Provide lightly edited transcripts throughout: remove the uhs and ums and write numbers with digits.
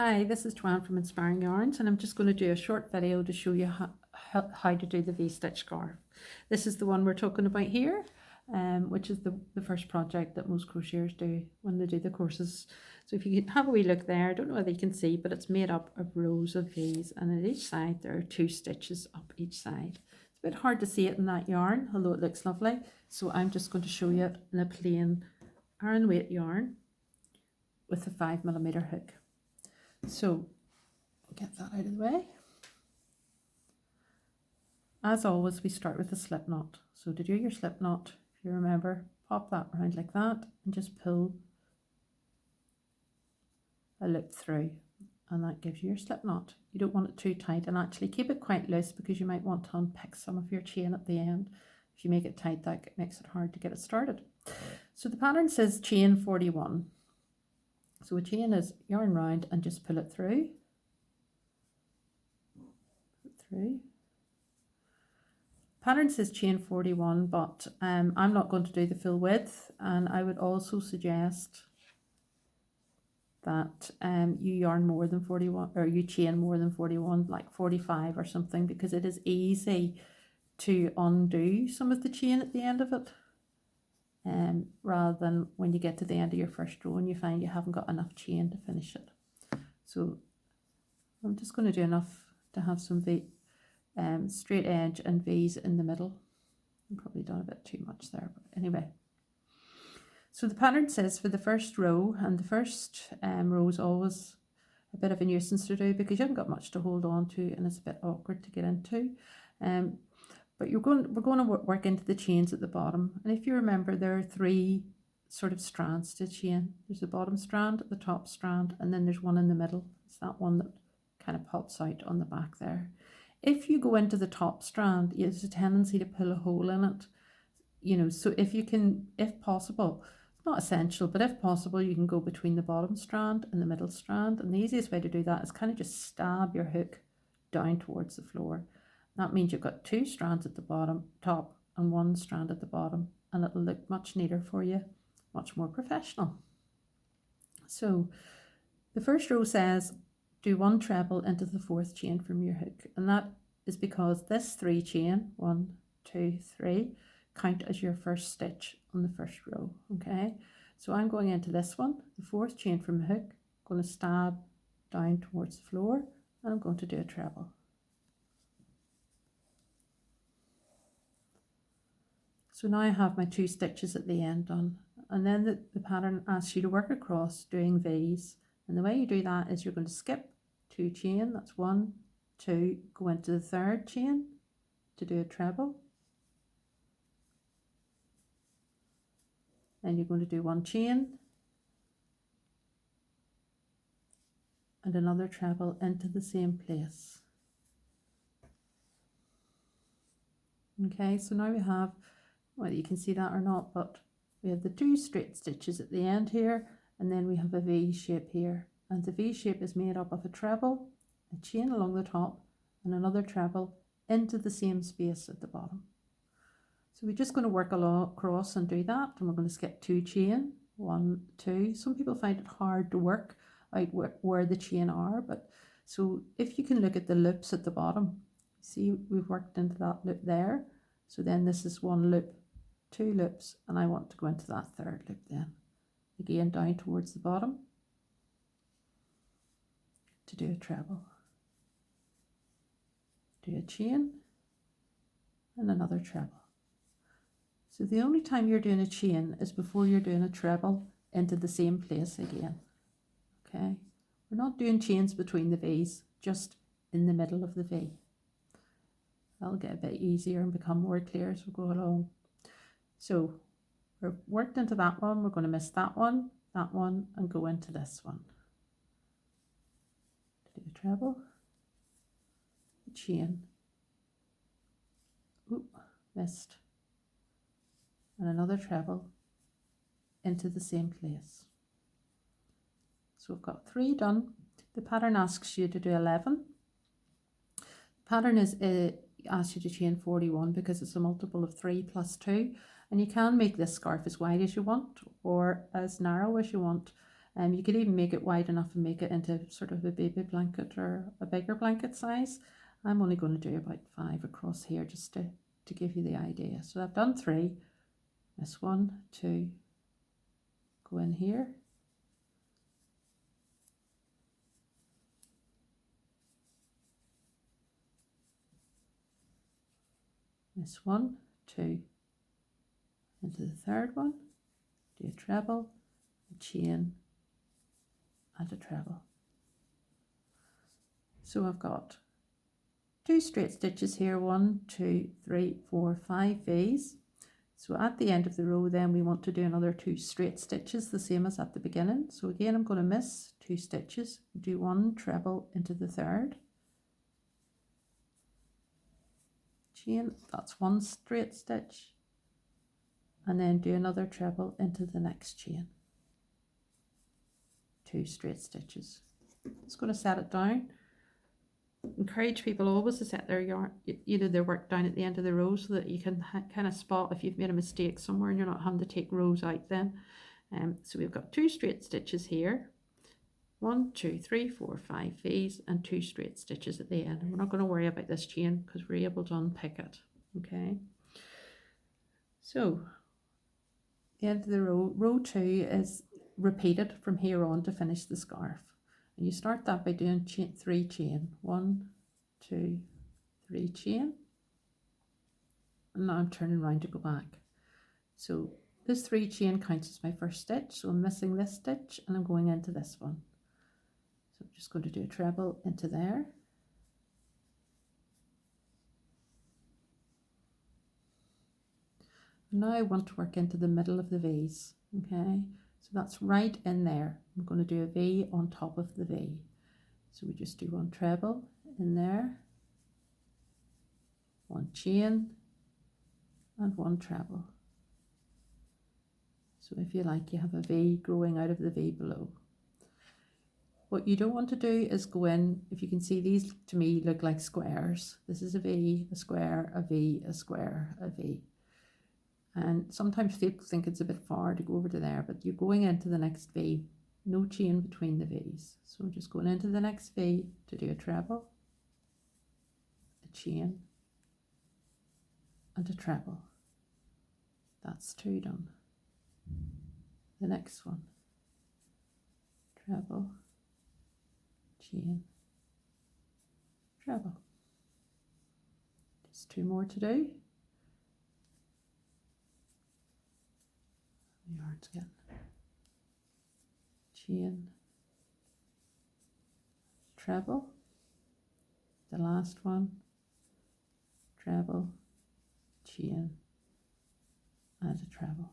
Hi, this is Joanne from Inspiring Yarns, and I'm just going to do a short video to show you how to do the V-stitch scarf. This is the one we're talking about here, which is the first project that most crocheters do when they do the courses. So if you can have a wee look there, I don't know whether you can see, but it's made up of rows of V's, and at each side there are 2 stitches up each side. It's a bit hard to see it in that yarn, although it looks lovely. So I'm just going to show you it in a plain iron weight yarn with a 5mm hook. So get that out of the way. As always, we start with a slip knot. So to do your slip knot, if you remember, pop that around like that and just pull a loop through, and that gives you your slip knot. You don't want it too tight, and actually keep it quite loose because you might want to unpick some of your chain at the end. If you make it tight, that makes it hard to get it started. So the pattern says chain 41. So a chain is yarn round and just pull it through. Pattern says chain 41, but I'm not going to do the full width, and I would also suggest that you yarn more than 41, or you chain more than 41, like 45 or something, because it is easy to undo some of the chain at the end of it. Rather than when you get to the end of your first row and you find you haven't got enough chain to finish it. So I'm just going to do enough to have some straight edge and V's in the middle. I've probably done a bit too much there, but anyway. So the pattern says for the first row, and the first row is always a bit of a nuisance to do because you haven't got much to hold on to and it's a bit awkward to get into. But we're going to work into the chains at the bottom. And if you remember, there are 3 sort of strands to chain. There's the bottom strand, the top strand, and then there's one in the middle. It's that one that kind of pops out on the back there. If you go into the top strand, there's a tendency to pull a hole in it. You know, so if you can, if possible, it's not essential, but if possible, you can go between the bottom strand and the middle strand. And the easiest way to do that is kind of just stab your hook down towards the floor. That means you've got 2 strands at the top, and 1 strand at the bottom, and it'll look much neater for you, much more professional. So the first row says do 1 treble into the 4th chain from your hook, and that is because this 3 chain, 1, 2, 3, count as your first stitch on the first row. Okay, so I'm going into this one, the 4th chain from the hook, I'm going to stab down towards the floor, and I'm going to do a treble. So now I have my 2 stitches at the end done, and then the pattern asks you to work across doing V's, and the way you do that is you're going to skip 2 chain, that's 1, 2, go into the 3rd chain to do a treble, then you're going to do 1 chain and another treble into the same place. Okay, so now we have, whether you can see that or not, but we have the 2 straight stitches at the end here, and then we have a V shape here, and the V shape is made up of a treble, a chain along the top, and another treble into the same space at the bottom. So we're just going to work across and do that, and we're going to skip 2 chain, 1, 2. Some people find it hard to work out where the chain are, but so if you can look at the loops at the bottom, see we've worked into that loop there. So then this is 1 loop, 2 loops, and I want to go into that 3rd loop then. Again, down towards the bottom to do a treble. Do a chain and another treble. So the only time you're doing a chain is before you're doing a treble into the same place again. Okay, we're not doing chains between the V's, just in the middle of the V. That'll get a bit easier and become more clear as we go along. So we're worked into that one, we're going to miss that one, and go into this one. Do a treble, a chain, oop, missed, and another treble into the same place. So we've got 3 done. The pattern asks you to do 11. The pattern asks you to chain 41 because it's a multiple of 3 plus 2, and you can make this scarf as wide as you want or as narrow as you want. You could even make it wide enough and make it into sort of a baby blanket or a bigger blanket size. I'm only going to do about 5 across here just to give you the idea. So I've done 3. This 1, 2, go in here. This 1, 2, into the third one, do a treble, a chain, and a treble. So I've got 2 straight stitches here, 1, 2, 3, 4, 5 V's. So at the end of the row then we want to do another 2 straight stitches, the same as at the beginning. So again I'm going to miss 2 stitches, do 1 treble into the third, chain, that's 1 straight stitch, and then do another treble into the next chain, 2 straight stitches. Just going to set it down. Encourage people always to set their yarn, their work down at the end of the row so that you can kind of spot if you've made a mistake somewhere and you're not having to take rows out then. So we've got 2 straight stitches here, 1, 2, 3, 4, 5 V's, and 2 straight stitches at the end. And we're not going to worry about this chain because we're able to unpick it. Okay, so the end of the row 2 is repeated from here on to finish the scarf. And you start that by doing 3 chain, 1, 2, 3 chain, and now I'm turning around to go back. So this 3 chain counts as my first stitch, so I'm missing this stitch and I'm going into this one. So I'm just going to do a treble into there. Now I want to work into the middle of the V's, okay? So that's right in there. I'm going to do a V on top of the V. So we just do 1 treble in there, 1 chain, and 1 treble. So if you like, you have a V growing out of the V below. What you don't want to do is go in, if you can see these to me look like squares. This is a V, a square, a V, a square, a V. And sometimes people think it's a bit far to go over to there, but you're going into the next V, no chain between the V's. So I'm just going into the next V to do a treble, a chain, and a treble. That's 2 done. The next one, treble, chain, treble. Just 2 more to do. Yarns again, chain, treble, the last one, treble, chain, and a treble.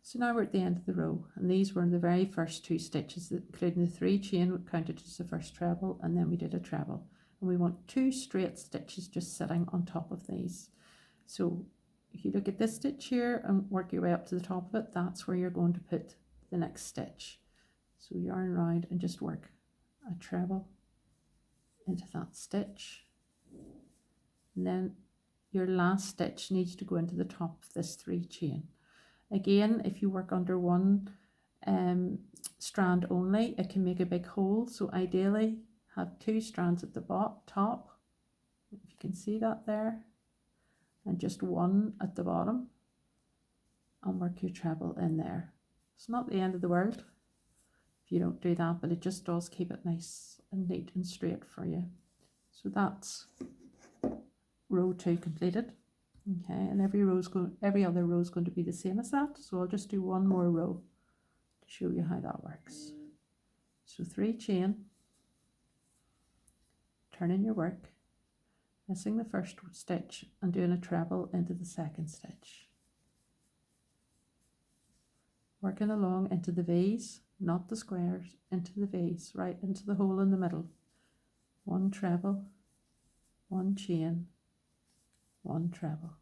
So now we're at the end of the row, and these were the very first 2 stitches, including the 3 chain counted as the first treble, and then we did a treble, and we want 2 straight stitches just sitting on top of these. So if you look at this stitch here and work your way up to the top of it, that's where you're going to put the next stitch. So yarn around and just work a treble into that stitch. And then your last stitch needs to go into the top of this 3 chain. Again, if you work under 1 strand only, it can make a big hole. So ideally have 2 strands at the top, if you can see that there, and just 1 at the bottom, and work your treble in there. It's not the end of the world if you don't do that, but it just does keep it nice and neat and straight for you. So that's row 2 completed. Okay, and every other row is going to be the same as that. So I'll just do 1 more row to show you how that works. So 3 chain, turn in your work, missing the first stitch and doing a treble into the second stitch. Working along into the V's, not the squares, into the V's, right into the hole in the middle. 1 treble, 1 chain, 1 treble.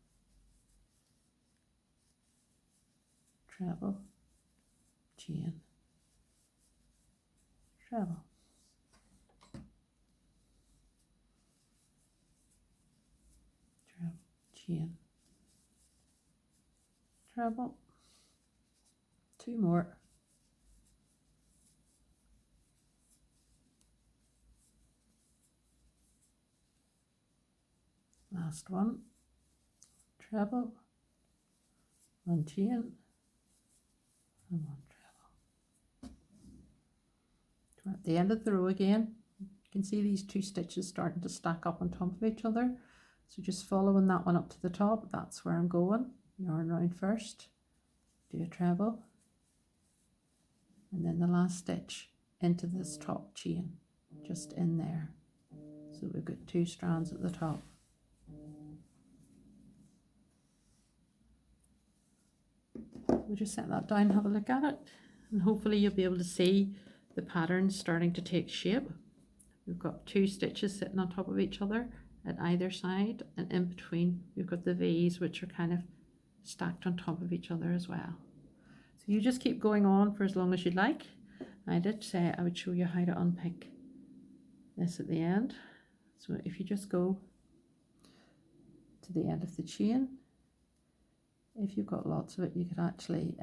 Treble, chain, treble. Treble, chain, treble, 2 more. Last one, treble, 1 chain, and 1 treble. We're at the end of the row again. You can see these 2 stitches starting to stack up on top of each other. So just following that one up to the top, that's where I'm going. Yarn round first, do a treble, and then the last stitch into this top chain, just in there. So we've got 2 strands at the top. We'll just set that down, have a look at it, and hopefully you'll be able to see the pattern starting to take shape. We've got 2 stitches sitting on top of each other at either side, and in between we've got the V's, which are kind of stacked on top of each other as well. So you just keep going on for as long as you like. I did say I would show you how to unpick this at the end. So if you just go to the end of the chain, if you've got lots of it, you could actually,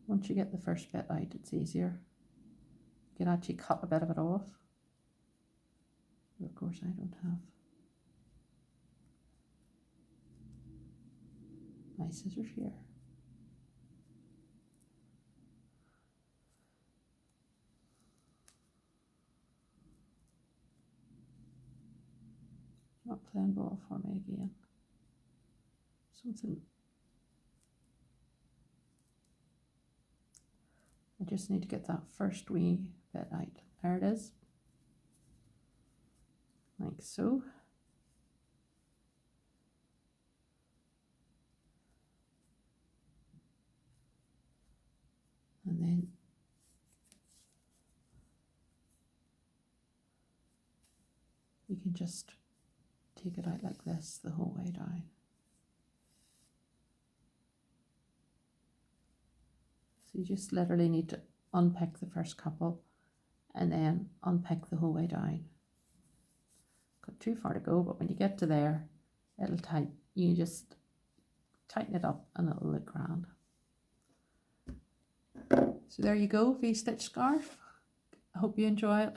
once you get the first bit out, it's easier. You can actually cut a bit of it off. But of course I don't have my scissors here. Not playing ball for me again. Something. I just need to get that first wee bit out. There it is. Like so. And then you can just take it out like this the whole way down. So you just literally need to unpick the first couple and then unpick the whole way down. Got too far to go, but when you get to there, it'll tighten. You just tighten it up and it'll look grand. So there you go, V-stitch scarf. I hope you enjoy it.